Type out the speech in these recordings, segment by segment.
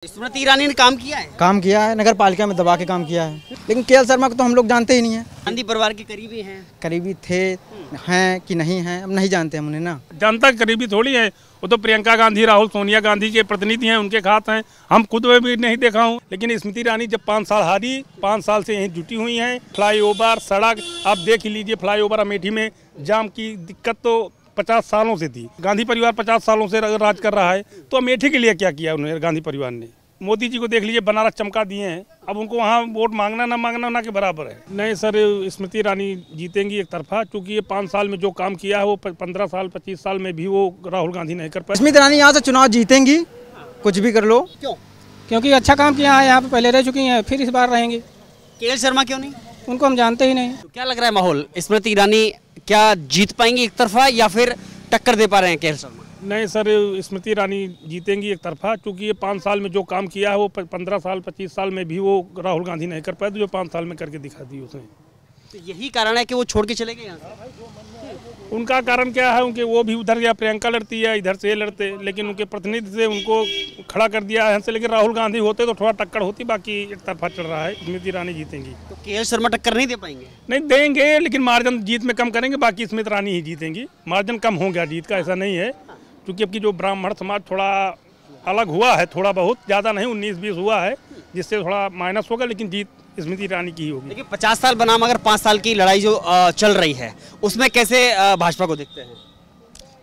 स्मृति ईरानी ने काम किया है नगर पालिका में दबा के काम किया है, लेकिन केएल शर्मा को तो हम लोग जानते ही नहीं है। गांधी परिवार के करीबी हैं, करीबी थे हैं कि नहीं हैं अब नहीं जानते हम उन्हें ना। जनता करीबी थोड़ी है, वो तो प्रियंका गांधी राहुल सोनिया गांधी के प्रतिनिधि हैं, उनके खास हैं। हम खुद में भी नहीं देखा हूँ, लेकिन स्मृति ईरानी जब 5 साल हारी, 5 साल से यहीं जुटी हुई हैं। फ्लाईओवर सड़क आप देख ही लीजिए, फ्लाईओवर अमेठी में जाम की दिक्कत तो 50 सालों से थी। गांधी परिवार 50 सालों से राज कर रहा है, तो अमेठी के लिए क्या किया उन्होंने गांधी परिवार ने। मोदी जी को देख लीजिए, बनारस चमका दिए हैं। अब उनको वहाँ वोट मांगना ना मांगना ना के बराबर है। नहीं सर, स्मृति ईरानी जीतेंगी एक तरफा, क्योंकि ये 5 साल में जो काम किया है वो 15 साल 25 साल में भी वो राहुल गांधी नहीं कर पाए। स्मृति ईरानी यहाँ से चुनाव जीतेंगी, कुछ भी कर लो। क्यों? क्योंकि अच्छा काम किया है, यहाँ पे पहले रह चुकी हैं, फिर इस बार रहेंगी। केएल शर्मा क्यों नहीं? उनको हम जानते ही नहीं। तो क्या लग रहा है माहौल, स्मृति ईरानी क्या जीत पाएंगी एक तरफा या फिर टक्कर दे पा रहे हैं केएल शर्मा? नहीं सर, स्मृति ईरानी जीतेंगी एक तरफा, क्योंकि ये 5 साल में जो काम किया है वो 15 साल 25 साल में भी वो राहुल गांधी नहीं कर पाए, तो जो 5 साल में करके दिखा दी उसने। तो यही कारण है कि वो छोड़ के चले गए यहाँ से? उनका कारण क्या है, उनके वो भी उधर या प्रियंका लड़ती है, इधर से ये लड़ते, लेकिन उनके प्रतिनिधि से उनको खड़ा कर दिया है से। लेकिन राहुल गांधी होते तो थोड़ा टक्कर होती, बाकी एक तरफा चल रहा है। स्मृति ईरानी जीतेंगी। तो केएल शर्मा टक्कर नहीं दे पाएंगे? नहीं देंगे, लेकिन मार्जिन जीत में कम करेंगे, बाकी स्मृति ईरानी ही जीतेंगी। मार्जिन कम हो गया जीत का, ऐसा नहीं है, क्योंकि अब की जो ब्राह्मण समाज थोड़ा अलग हुआ है, थोड़ा बहुत, ज़्यादा नहीं, 19-20 हुआ है, जिससे थोड़ा माइनस होगा, लेकिन जीत स्मृति ईरानी की ही होगी। लेकिन 50 साल बनाम अगर 5 साल की लड़ाई जो चल रही है, उसमें कैसे भाजपा को देखते हैं?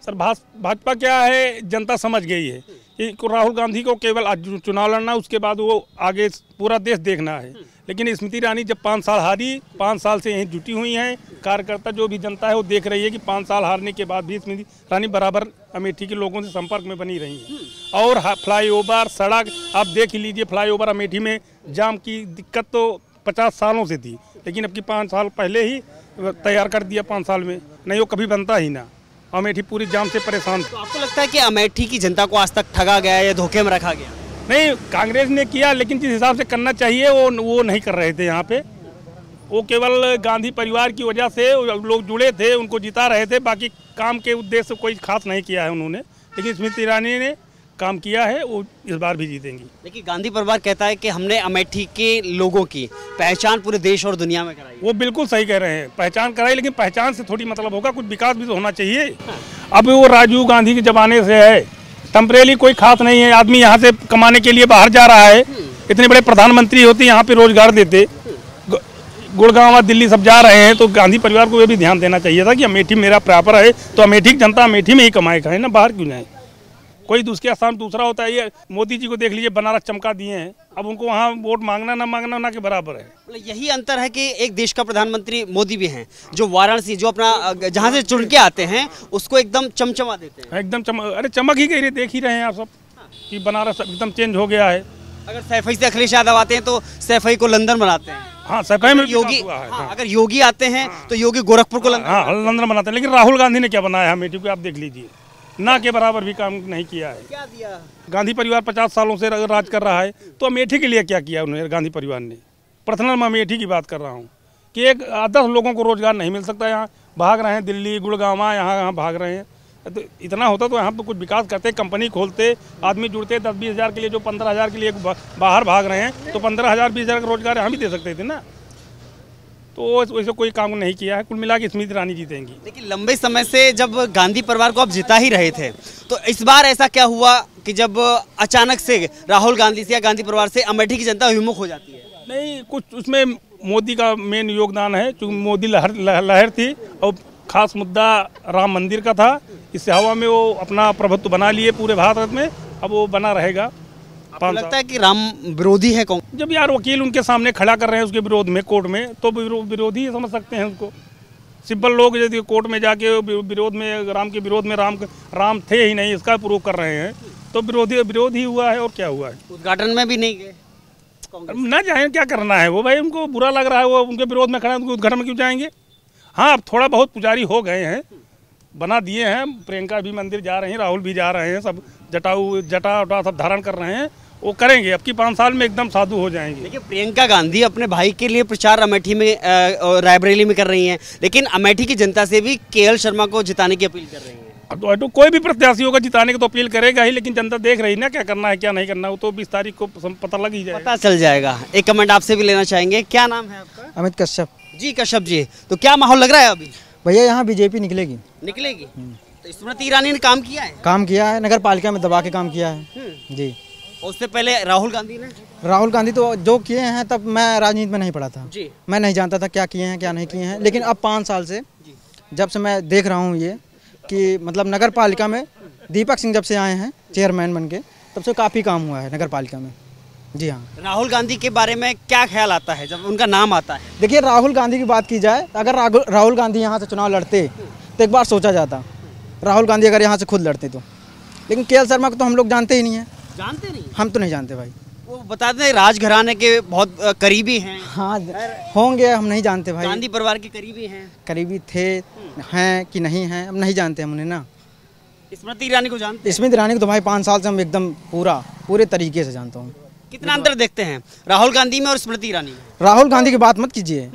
सर भाजपा क्या है, जनता समझ गई है कि राहुल गांधी को केवल आज चुनाव लड़ना, उसके बाद वो आगे पूरा देश देखना है। लेकिन स्मृति ईरानी जब 5 साल हारी, 5 साल से यहीं जुटी हुई हैं। कार्यकर्ता जो भी जनता है वो देख रही है कि 5 साल हारने के बाद भी स्मृति ईरानी बराबर अमेठी के लोगों से संपर्क में बनी रही हैं। और फ्लाईओवर सड़क आप देख ही लीजिए, फ्लाईओवर अमेठी में जाम की दिक्कत तो 50 सालों से थी, लेकिन अब की 5 साल पहले ही तैयार कर दिया। 5 साल में नहीं, वो कभी बनता ही ना। अमेठी पूरी जाम से परेशान। तो आपको लगता है कि अमेठी की जनता को आज तक ठगा गया या धोखे में रखा गया? नहीं, कांग्रेस ने किया, लेकिन जिस हिसाब से करना चाहिए वो नहीं कर रहे थे। यहाँ पे वो केवल गांधी परिवार की वजह से लोग जुड़े थे, उनको जिता रहे थे, बाकी काम के उद्देश्य कोई खास नहीं किया है उन्होंने। लेकिन स्मृति ईरानी ने काम किया है, वो इस बार भी जीतेंगी। लेकिन गांधी परिवार कहता है कि हमने अमेठी के लोगों की पहचान पूरे देश और दुनिया में कराई। वो बिल्कुल सही कह रहे हैं, पहचान कराई, लेकिन पहचान से थोड़ी मतलब होगा, कुछ विकास भी तो होना चाहिए। अब वो राजीव गांधी के जमाने से है, टेम्परेरी कोई खास नहीं है। आदमी यहाँ से कमाने के लिए बाहर जा रहा है, इतने बड़े प्रधानमंत्री होते यहाँ पे रोजगार देते, गुड़गांव दिल्ली सब जा रहे हैं। तो गांधी परिवार को ये भी ध्यान देना चाहिए था कि अमेठी मेरा प्रॉपर है, तो अमेठी की जनता अमेठी में ही कमाए खाए ना, बाहर क्यों जाए। कोई दूसरे स्थान दूसरा होता है। ये मोदी जी को देख लीजिए, बनारस चमका दिए हैं। अब उनको वहाँ वोट मांगना ना के बराबर है। मतलब यही अंतर है कि एक देश का प्रधानमंत्री मोदी भी हैं, जो वाराणसी जो अपना जहाँ से चुन के आते हैं उसको एकदम चमचमा देते हैं। एकदम अरे चमक ही गई, देख ही रहे हैं आप सब कि बनारस एकदम चेंज हो गया है। अगर सैफई से अखिलेश यादव आते हैं तो सैफई को लंदन बनाते हैं। हाँ, सैफई में योगी, हाँ, अगर योगी आते हैं तो योगी गोरखपुर को लंदन बनाते हैं। लेकिन राहुल गांधी ने क्या बनाया अमेठी को, आप देख लीजिए, ना के बराबर भी काम नहीं किया है। क्या दिया? गांधी गांधी परिवार 50 सालों से राज कर रहा है, तो अमेठी के लिए क्या किया उन्होंने गांधी परिवार ने। पर्सनल मैं अमेठी की बात कर रहा हूँ कि एक 10 लोगों को रोजगार नहीं मिल सकता। यहाँ भाग रहे हैं दिल्ली गुड़गांव, यहाँ भाग रहे हैं। तो इतना होता तो यहाँ पर कुछ विकास करते, कंपनी खोलते, आदमी जुड़ते। 10-20 हज़ार के लिए जो 15,000 के लिए बाहर भाग रहे हैं, तो 15,000-20,000 का रोजगार यहाँ भी दे सकते थे ना। तो वैसे कोई काम नहीं किया है। कुल मिला के स्मृति ईरानी जीतेंगी। लेकिन लंबे समय से जब गांधी परिवार को आप जिता ही रहे थे, तो इस बार ऐसा क्या हुआ कि जब अचानक से राहुल गांधी से या गांधी परिवार से अमेठी की जनता विमुख हो जाती है? नहीं, कुछ उसमें मोदी का मेन योगदान है, क्योंकि मोदी लहर थी और खास मुद्दा राम मंदिर का था। इससे हवा में वो अपना प्रभुत्व बना लिए पूरे भारत में, अब वो बना रहेगा। आपको लगता है कि राम विरोधी है कौन? जब यार वकील उनके सामने खड़ा कर रहे हैं उसके विरोध में कोर्ट में, तो विरोधी समझ सकते हैं उसको। सिंपल लोग यदि कोर्ट में जाके विरोध में, राम के विरोध में, राम थे ही नहीं इसका प्रूव कर रहे हैं, तो विरोध ही हुआ है। और क्या हुआ है? उद्घाटन में भी नहीं गए, ना जाए, क्या करना है वो भाई, उनको बुरा लग रहा है, वो उनके विरोध में खड़ा है, उनको उद्घाटन में क्यों जाएंगे। हाँ, अब थोड़ा बहुत पुजारी हो गए हैं, बना दिए हैं। प्रियंका भी मंदिर जा रहे हैं, राहुल भी जा रहे हैं, सब जटा सब धारण कर रहे हैं। वो करेंगे, अब की 5 साल में एकदम साधु हो जाएंगे। देखिए, प्रियंका गांधी अपने भाई के लिए प्रचार अमेठी में रायबरेली में कर रही हैं, लेकिन अमेठी की जनता से भी केएल शर्मा को जिताने की अपील कर रही हैं। तो कोई भी प्रत्याशी होगा जिताने की तो अपील करेगा ही, लेकिन जनता देख रही ना क्या करना है क्या नहीं करना, वो तो 20 तारीख को पता लग ही जाएगा, पता चल जाएगा। एक कमेंट आपसे भी लेना चाहेंगे, क्या नाम है आपका? अमित कश्यप। जी कश्यप जी, तो क्या माहौल लग रहा है अभी? भैया यहाँ बीजेपी निकलेगी। निकलेगी? तो स्मृति ईरानी ने काम किया है? काम किया है, नगर पालिका में दबा के काम किया है जी। और उससे पहले राहुल गांधी ने? राहुल गांधी तो जो किए हैं, तब मैं राजनीति में नहीं पड़ा था जी। मैं नहीं जानता था क्या किए हैं क्या नहीं किए हैं, लेकिन अब 5 साल से जब से मैं देख रहा हूँ ये कि मतलब नगर पालिका में दीपक सिंह जब से आए हैं चेयरमैन बन के, तब से काफ़ी काम हुआ है नगर पालिका में। जी हाँ। राहुल गांधी के बारे में क्या ख्याल आता है जब उनका नाम आता है? देखिए, राहुल गांधी की बात की जाए, अगर राहुल गांधी यहाँ से चुनाव लड़ते तो एक बार सोचा जाता, राहुल गांधी अगर यहाँ से खुद लड़ते तो। लेकिन केएल शर्मा को तो हम लोग जानते ही नहीं हैं। जानते नहीं? हम तो नहीं जानते भाई। वो बता दें राजघराने के बहुत करीबी हैं। हाँ होंगे, हम नहीं जानते भाई। गांधी परिवार के करीबी हैं? करीबी थे, हैं कि नहीं हैं, हम नहीं जानते हम उन्हें ना। स्मृति ईरानी को जानते? स्मृति ईरानी को तो भाई 5 साल से हम एकदम पूरे तरीके से जानता हूँ। कितना अंतर देखते हैं राहुल गांधी में और स्मृति ईरानी में? राहुल गांधी की बात मत कीजिए,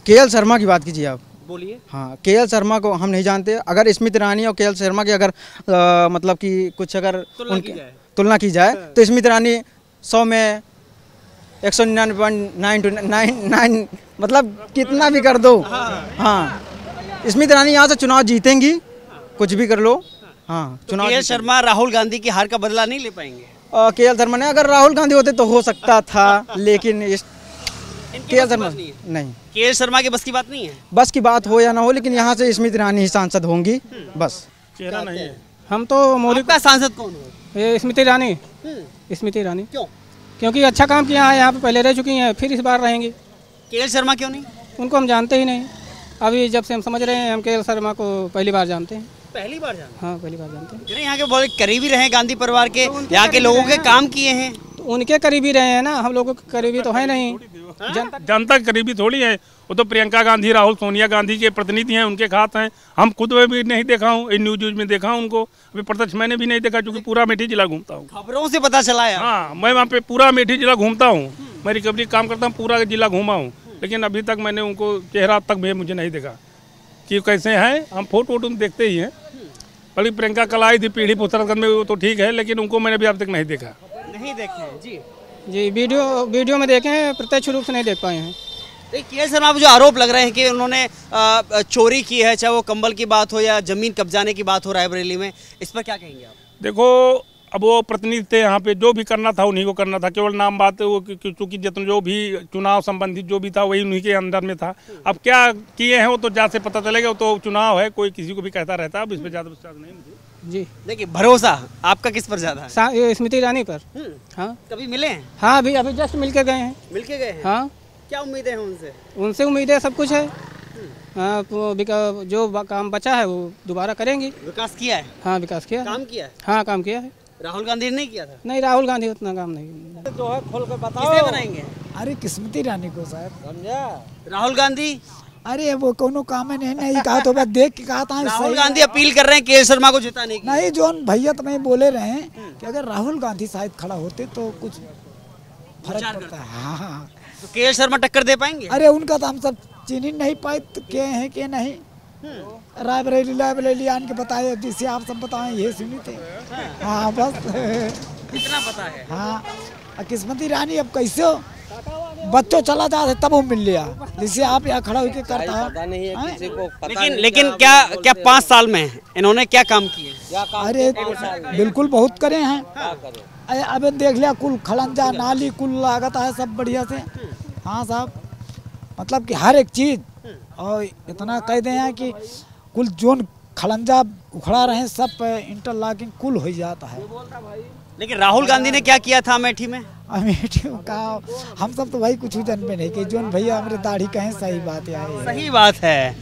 केएल शर्मा की बात कीजिए आप। बोलिए। हाँ, केएल शर्मा को हम नहीं जानते। अगर स्मृति ईरानी और केएल शर्मा की अगर मतलब कि कुछ अगर तुलना की जाए तो स्मृति ईरानी 100 में 199.999 मतलब कितना भी कर दो। हाँ, स्मृति ईरानी यहाँ से चुनाव जीतेंगी, कुछ भी कर लो। हाँ, चुनाव। केएल शर्मा राहुल गांधी की हार का बदला नहीं ले पाएंगे? केएल शर्मा ने, अगर राहुल गांधी होते तो हो सकता था, लेकिन केएल शर्मा नहीं। केएल शर्मा की बस की बात नहीं है? बस की बात हो या ना हो, लेकिन यहाँ से स्मृति ईरानी ही सांसद होंगी बस। चेहरा नहीं है। हम तो मोदी का सांसद कौन हो? ये स्मृति ईरानी। स्मृति ईरानी क्यों? क्योंकि अच्छा काम किया है, यहाँ पे पहले रह चुकी हैं, फिर इस बार रहेंगी। केएल शर्मा क्यों नहीं? उनको हम जानते ही नहीं। अभी जब से हम समझ रहे हैं, हम केएल शर्मा को पहली बार जानते हैं। पहली बार जानते? हाँ, पहली बार जानते हैं। यहाँ के बहुत करीबी रहे गांधी परिवार के, यहाँ के लोगों के काम किए हैं। तो उनके करीबी रहे हैं ना, हम लोगों के करीबी तो है नहीं। जनता के करीबी थोड़ी है, वो तो प्रियंका गांधी राहुल सोनिया गांधी के प्रतिनिधि हैं, उनके खास हैं। हम खुद भी नहीं देखा हूँ, न्यूज में देखा हूँ उनको, अभी प्रत्यक्ष मैंने भी नहीं देखा, क्योंकि पूरा अमेठी जिला घूमता हूँ। खबरों से पता चला है? हाँ, मैं वहाँ पे पूरा अमेठी जिला घूमता हूँ, मैं रिकवरी काम करता हूँ, पूरा जिला घूमा हूँ, लेकिन अभी तक मैंने उनको चेहरा तक भी मुझे नहीं देखा कि कैसे हैं। हम फोटो वोटो देखते ही हैं, बड़ी प्रियंका कल आई थी पीढ़ी पुस्तरगंज में, वो तो ठीक है, लेकिन उनको मैंने भी अब तक नहीं देखा। नहीं देखे हैं जी? जी, वीडियो में देखे हैं, प्रत्यक्ष रूप से नहीं देख पाए हैं। केएल शर्मा पर जो आरोप लग रहे हैं कि उन्होंने चोरी की है, चाहे वो कंबल की बात हो या जमीन कब्जाने की बात हो रायबरेली में, इस पर क्या कहेंगे आप? देखो, अब वो प्रतिनिधि थे यहाँ पे, जो भी करना था उन्हीं को करना था, केवल नाम बात वो, क्योंकि जितना जो भी चुनाव संबंधित जो भी था वही उन्हीं के अंदर में था। अब क्या किए हैं वो तो जांच से पता चलेगा, वो तो चुनाव है, कोई किसी को भी कहता रहता है। अब इस पर ज़्यादा विश्वास नहीं मुझे। जी, देखिए, भरोसा आपका किस पर ज्यादा है? स्मृति ईरानी पर। हाँ, कभी मिले हैं? हाँ, अभी जस्ट मिल के गए हैं। मिल के गए हैं? हाँ। क्या उम्मीदें हैं उनसे? उनसे उम्मीदें सब कुछ है। हाँ, जो काम बचा है वो दोबारा करेंगी। विकास किया है? हाँ, विकास किया, काम किया है। हाँ, काम किया है। राहुल गांधी ने नहीं किया था? नहीं, राहुल गांधी उतना काम नहीं। जो है खोल कर बताओ। किसे बनाएंगे? अरे स्मृति ईरानी को साहब। समझा? राहुल गांधी? अरे वो कोनो काम है नहीं कहा तो मैं देख के कहा था। राहुल गांधी अपील कर रहे हैं केएल शर्मा को जिताने की। नहीं, जो भैया तो नहीं बोले रहे हैं कि अगर राहुल गांधी शायद खड़ा होते तो कुछ फर्क पड़ता है। हाँ, तो केएल शर्मा टक्कर दे पाएंगे? अरे उनका तो हम सब चीन ही नहीं पाए तो क्या है क्या नहीं। रायबरेली आन के बताए, जिसे आप सब बताएं ये सुनी थे। हाँ बस इतना पता है। हाँ, स्मृति ईरानी अब कैसे हो, बच्चों चला जा रहे तब वो मिल लिया, जिससे आप यहाँ खड़ा होकर करता है। लेकिन क्या 5 साल में इन्होंने क्या काम किए? अरे बिल्कुल बहुत करे हैं। अब देख लिया, कुल खलंजा नाली कुल लागत है सब बढ़िया से। हाँ साहब, मतलब कि हर एक चीज, और इतना कह दे हैं कि कुल जोन खलंजा उखड़ा रहे सब इंटरलॉकिंग कुल हो जाता है। लेकिन राहुल गांधी ने क्या किया था अमेठी में? अमेठी का हम सब तो भाई कुछ जन में नहीं कि जोन भैया हमारे दाढ़ी कहें, सही बात है। सही बात है।